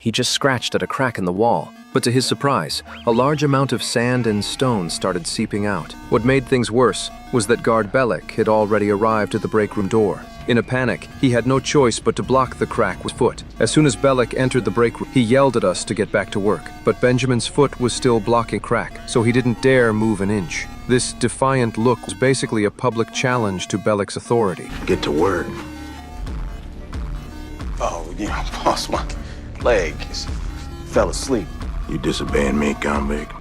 He just scratched at a crack in the wall. But to his surprise, a large amount of sand and stone started seeping out. What made things worse was that guard Bellic had already arrived at the break room door. In a panic, he had no choice but to block the crack with his foot. As soon as Bellic entered the break room, he yelled at us to get back to work. But Benjamin's foot was still blocking crack, so he didn't dare move an inch. This defiant look was basically a public challenge to Bellic's authority. Get to work. Oh, boss, my leg fell asleep. You disobeying me, convict?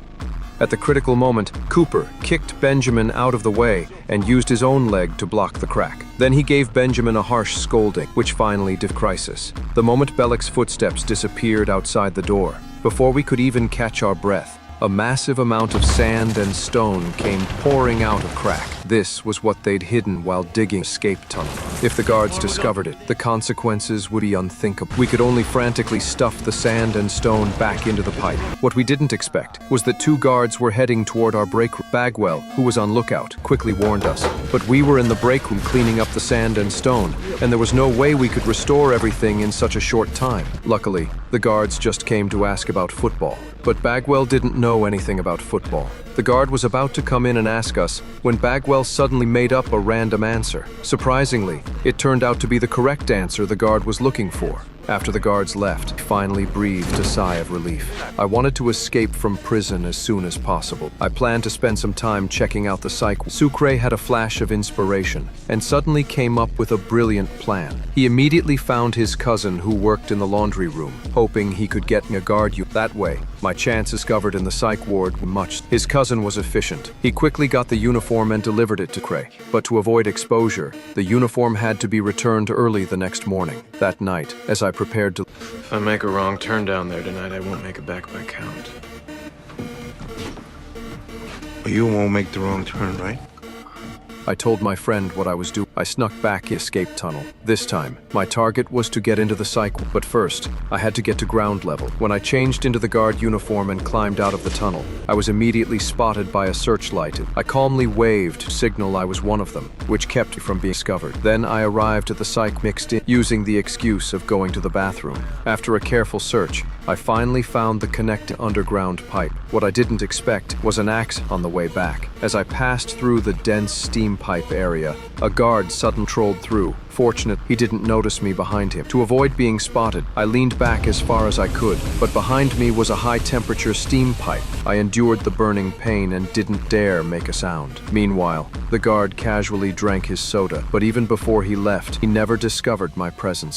At the critical moment, Cooper kicked Benjamin out of the way and used his own leg to block the crack. Then he gave Benjamin a harsh scolding, which finally did crisis. The moment Bellic's footsteps disappeared outside the door, before we could even catch our breath, a massive amount of sand and stone came pouring out of crack. This was what they'd hidden while digging escape tunnel. If the guards discovered it, the consequences would be unthinkable. We could only frantically stuff the sand and stone back into the pipe. What we didn't expect was that two guards were heading toward our break room. Bagwell, who was on lookout, quickly warned us. But we were in the break room cleaning up the sand and stone, and there was no way we could restore everything in such a short time. Luckily, the guards just came to ask about football. But Bagwell didn't know anything about football. The guard was about to come in and ask us when Bagwell suddenly made up a random answer. Surprisingly, it turned out to be the correct answer the guard was looking for. After the guards left, I finally breathed a sigh of relief. I wanted to escape from prison as soon as possible. I planned to spend some time checking out the psych. Sucre had a flash of inspiration and suddenly came up with a brilliant plan. He immediately found his cousin who worked in the laundry room, hoping he could get me a guard. That way, my chances covered in the psych ward were much. His cousin was efficient. He quickly got the uniform and delivered it to Cray. But to avoid exposure, the uniform had to be returned early the next morning. That night, as I prepared to... If I make a wrong turn down there tonight, I won't make it back by count. But you won't make the wrong turn, right? I told my friend what I was doing. I snuck back the escape tunnel. This time, my target was to get into the psych, but first, I had to get to ground level. When I changed into the guard uniform and climbed out of the tunnel, I was immediately spotted by a searchlight. I calmly waved to signal I was one of them, which kept me from being discovered. Then I arrived at the psych mixed in, using the excuse of going to the bathroom. After a careful search, I finally found the connecting underground pipe. What I didn't expect was an axe on the way back. As I passed through the dense steam pipe area, a guard suddenly trolled through. Fortunately, he didn't notice me behind him. To avoid being spotted, I leaned back as far as I could, but behind me was a high-temperature steam pipe. I endured the burning pain and didn't dare make a sound. Meanwhile, the guard casually drank his soda, but even before he left, he never discovered my presence.